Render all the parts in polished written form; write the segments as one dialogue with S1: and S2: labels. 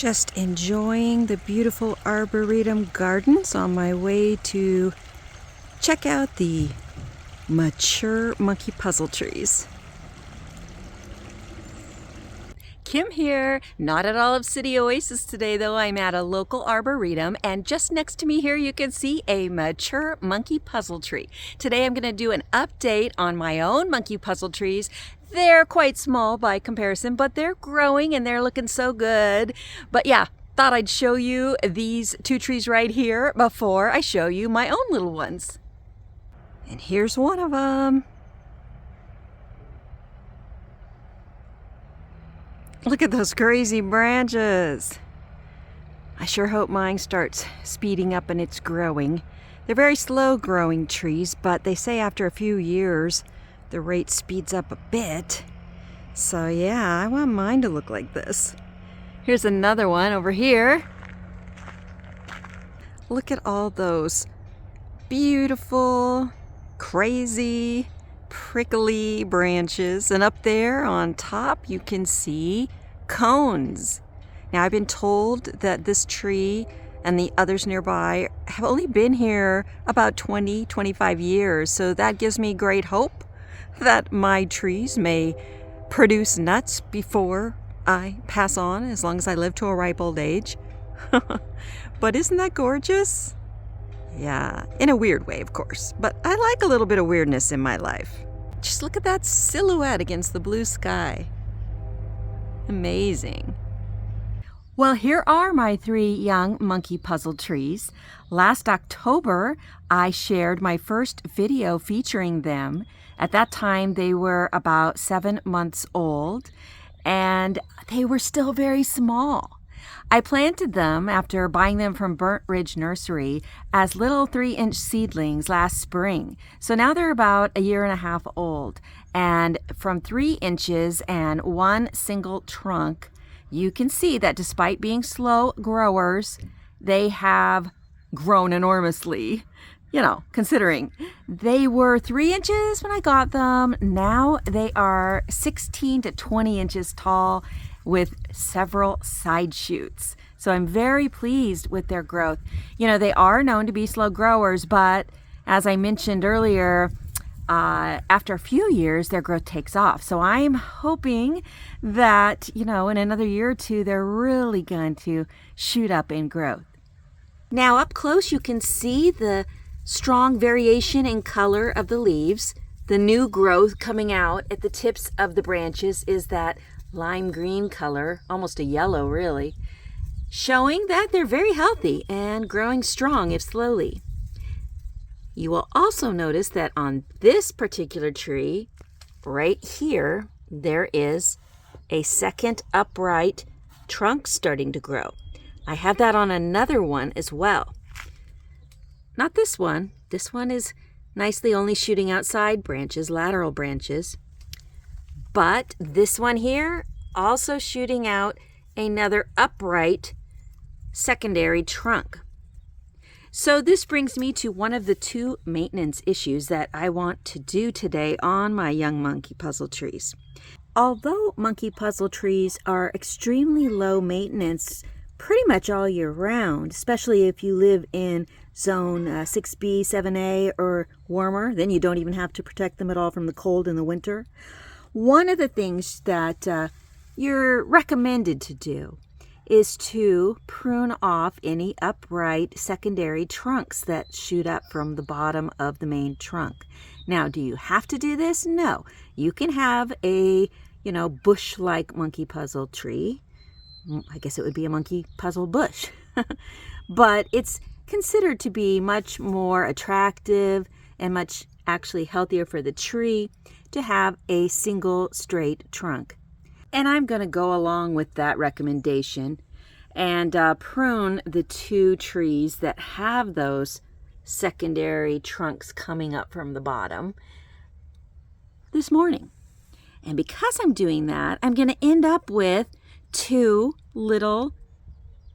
S1: Just enjoying the beautiful Arboretum gardens on my way to check out the mature monkey puzzle trees. Kim here, not at Olive City Oasis today though. I'm at a local arboretum, and just next to me here you can see a mature monkey puzzle tree. Today I'm going to do an update on my own monkey puzzle trees. They're quite small by comparison, but they're growing and they're looking so good. But yeah, thought I'd show you these two trees right here before I show you my own little ones. And here's one of them. Look at those crazy branches. I sure hope mine starts speeding up in its growing. They're very slow growing trees, but they say after a few years the rate speeds up a bit. So yeah, I want mine to look like this. Here's another one over here. Look at all those beautiful, crazy, prickly branches, and up there on top you can see cones. Now I've been told that this tree and the others nearby have only been here about 20-25 years, so that gives me great hope that my trees may produce nuts before I pass on, as long as I live to a ripe old age. But isn't that gorgeous? Yeah, in a weird way, of course, but I like a little bit of weirdness in my life. Just look at that silhouette against the blue sky. Amazing. Well, here are my three young monkey puzzle trees. Last October, I shared my first video featuring them. At that time, they were about 7 months old, and they were still very small. I planted them after buying them from Burnt Ridge Nursery as little 3-inch seedlings last spring. So now they're about a year and a half old. And from 3 inches and one single trunk, you can see that despite being slow growers, they have grown enormously. You know, considering they were 3 inches when I got them, now they are 16 to 20 inches tall with several side shoots. So I'm very pleased with their growth. You know, they are known to be slow growers, but as I mentioned earlier, after a few years, their growth takes off. So I'm hoping that, you know, in another year or two, they're really going to shoot up in growth. Now up close, you can see the strong variation in color of the leaves. The new growth coming out at the tips of the branches is that lime green color, almost a yellow really, showing that they're very healthy and growing strong if slowly. You will also notice that on this particular tree, right here, there is a second upright trunk starting to grow. I have that on another one as well. Not this one. This one is nicely only shooting out side branches, lateral branches. But this one here, also shooting out another upright secondary trunk. So this brings me to one of the two maintenance issues that I want to do today on my young monkey puzzle trees. Although monkey puzzle trees are extremely low maintenance pretty much all year round, especially if you live in zone 6B, 7A or warmer, then you don't even have to protect them at all from the cold in the winter. One of the things that you're recommended to do is to prune off any upright secondary trunks that shoot up from the bottom of the main trunk. Now, do you have to do this? No. You can have a, bush-like monkey puzzle tree. I guess it would be a monkey puzzle bush. But it's considered to be much more attractive and much actually healthier for the tree to have a single straight trunk. And I'm going to go along with that recommendation and prune the two trees that have those secondary trunks coming up from the bottom this morning. And because I'm doing that, I'm going to end up with two little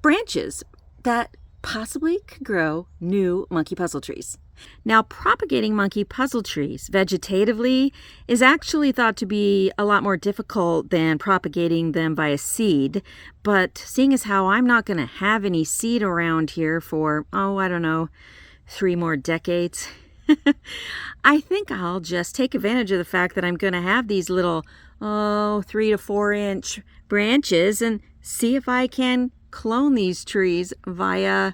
S1: branches that possibly could grow new monkey puzzle trees. Now, propagating monkey puzzle trees vegetatively is actually thought to be a lot more difficult than propagating them via seed, but seeing as how I'm not going to have any seed around here for, I don't know, 3 more decades, I think I'll just take advantage of the fact that I'm going to have these little, 3 to 4 inch branches and see if I can clone these trees via,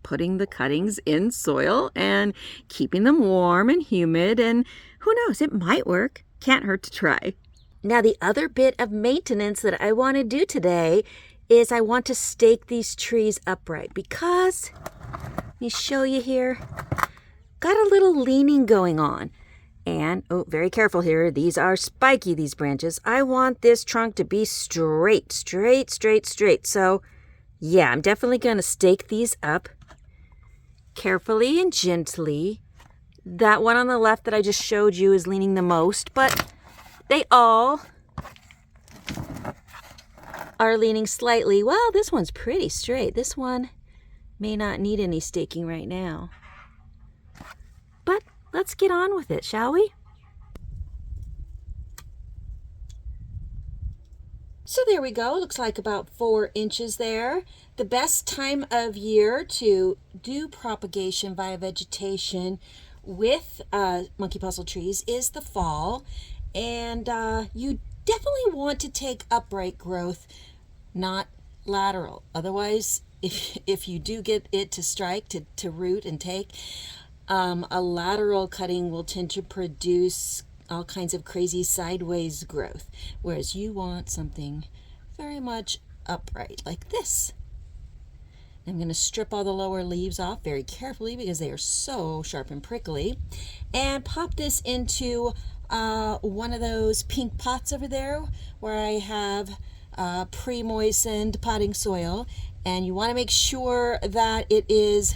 S1: putting the cuttings in soil and keeping them warm and humid, and who knows, it might work. Can't hurt to try. Now, the other bit of maintenance that I want to do today is I want to stake these trees upright because, let me show you here, got a little leaning going on. And, very careful here, these are spiky, these branches. I want this trunk to be straight. So, yeah, I'm definitely going to stake these up carefully and gently. That one on the left that I just showed you is leaning the most, but they all are leaning slightly. Well, this one's pretty straight. This one may not need any staking right now. But let's get on with it, shall we? So there we go. Looks like about 4 inches there. The best time of year to do propagation via vegetation with monkey puzzle trees is the fall. And you definitely want to take upright growth, not lateral. Otherwise, if you do get it to strike, to root and take, a lateral cutting will tend to produce all kinds of crazy sideways growth, whereas you want something very much upright like this. I'm going to strip all the lower leaves off very carefully because they are so sharp and prickly, and pop this into one of those pink pots over there where I have pre-moistened potting soil, and you want to make sure that it is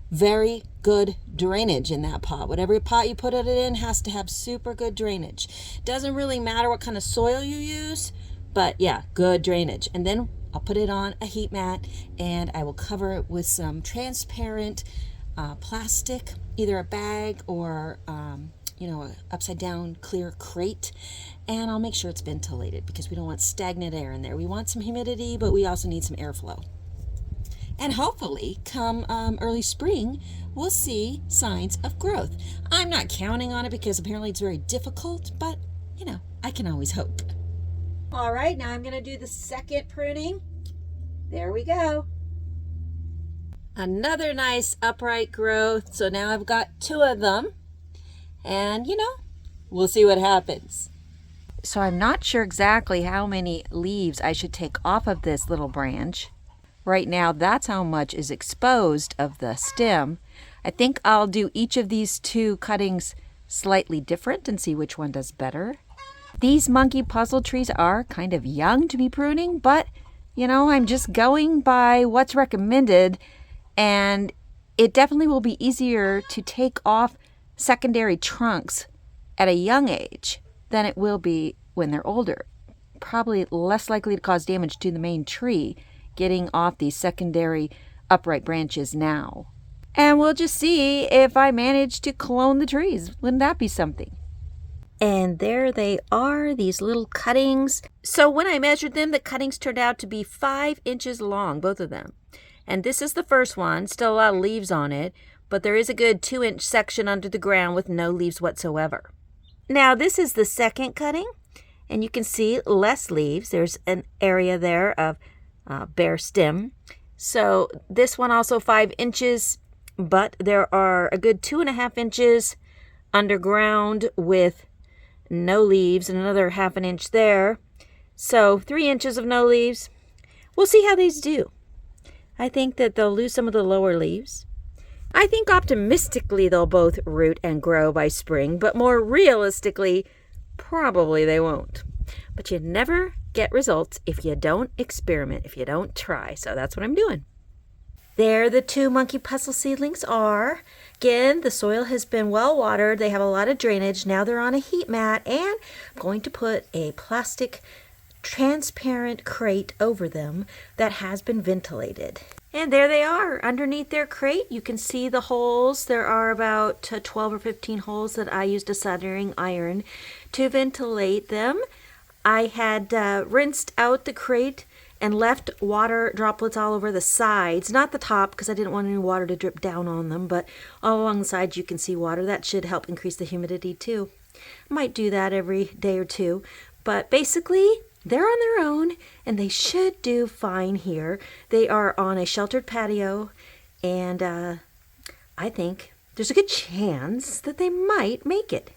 S1: very good drainage in that pot. Whatever pot you put it in has to have super good drainage. Doesn't really matter what kind of soil you use, but yeah, good drainage. And then I'll put it on a heat mat and I will cover it with some transparent plastic, either a bag or a upside down clear crate, and I'll make sure it's ventilated because we don't want stagnant air in there. We want some humidity, but we also need some airflow. And hopefully, come early spring, we'll see signs of growth. I'm not counting on it because apparently it's very difficult, but, I can always hope. All right, now I'm going to do the second pruning. There we go. Another nice upright growth. So now I've got 2 of them. And, we'll see what happens. So I'm not sure exactly how many leaves I should take off of this little branch. Right now, that's how much is exposed of the stem. I think I'll do each of these 2 cuttings slightly different and see which one does better. These monkey puzzle trees are kind of young to be pruning, but, I'm just going by what's recommended, and it definitely will be easier to take off secondary trunks at a young age than it will be when they're older. Probably less likely to cause damage to the main tree getting off these secondary upright branches now. And we'll just see if I manage to clone the trees. Wouldn't that be something? And there they are, these little cuttings. So when I measured them, the cuttings turned out to be 5 inches long, both of them. And this is the first one, still a lot of leaves on it, but there is a good 2-inch section under the ground with no leaves whatsoever. Now this is the second cutting, and you can see less leaves. There's an area there of bare stem. So this one also 5 inches, but there are a good 2.5 inches underground with no leaves and another 1/2 inch there. So 3 inches of no leaves. We'll see how these do. I think that they'll lose some of the lower leaves. I think optimistically they'll both root and grow by spring, but more realistically, probably they won't. But you never get results if you don't experiment, if you don't try. So that's what I'm doing. There the 2 monkey puzzle seedlings are. Again, the soil has been well watered. They have a lot of drainage. Now they're on a heat mat, and I'm going to put a plastic transparent crate over them that has been ventilated. And there they are underneath their crate. You can see the holes. There are about 12 or 15 holes that I used a soldering iron to ventilate them. I had rinsed out the crate and left water droplets all over the sides, not the top because I didn't want any water to drip down on them, but all along the sides you can see water. That should help increase the humidity too. Might do that every day or two, but basically they're on their own and they should do fine here. They are on a sheltered patio, and I think there's a good chance that they might make it.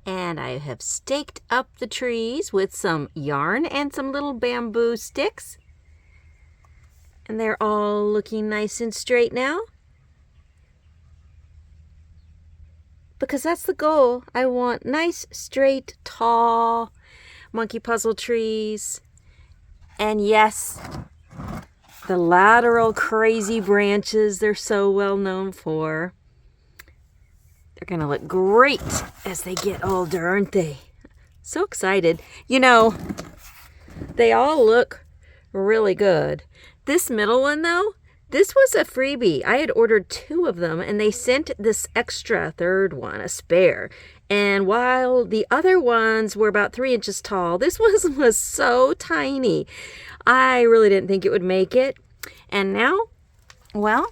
S1: And I have staked up the trees with some yarn and some little bamboo sticks. And they're all looking nice and straight now. Because that's the goal. I want nice, straight, tall monkey puzzle trees. And yes, the lateral crazy branches they're so well known for. They're gonna look great as they get older, aren't they? So excited. You know, they all look really good. This middle one though, this was a freebie. I had ordered 2 of them and they sent this extra third one, a spare. And while the other ones were about 3 inches tall, this one was so tiny. I really didn't think it would make it. And now, well,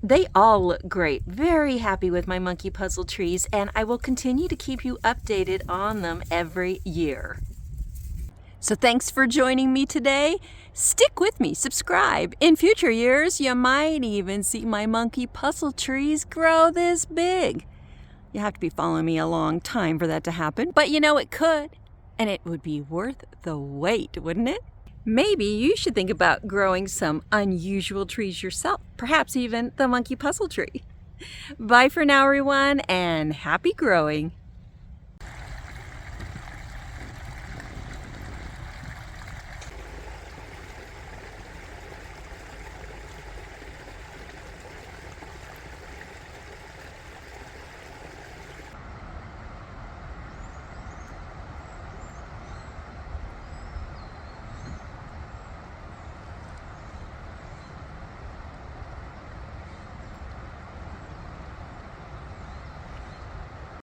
S1: they all look great. Very happy with my monkey puzzle trees, and I will continue to keep you updated on them every year. So thanks for joining me today. Stick with me, subscribe. In future years, you might even see my monkey puzzle trees grow this big. You have to be following me a long time for that to happen, but you know it could, and it would be worth the wait, wouldn't it? Maybe you should think about growing some unusual trees yourself, perhaps even the monkey puzzle tree. Bye for now, everyone, and happy growing.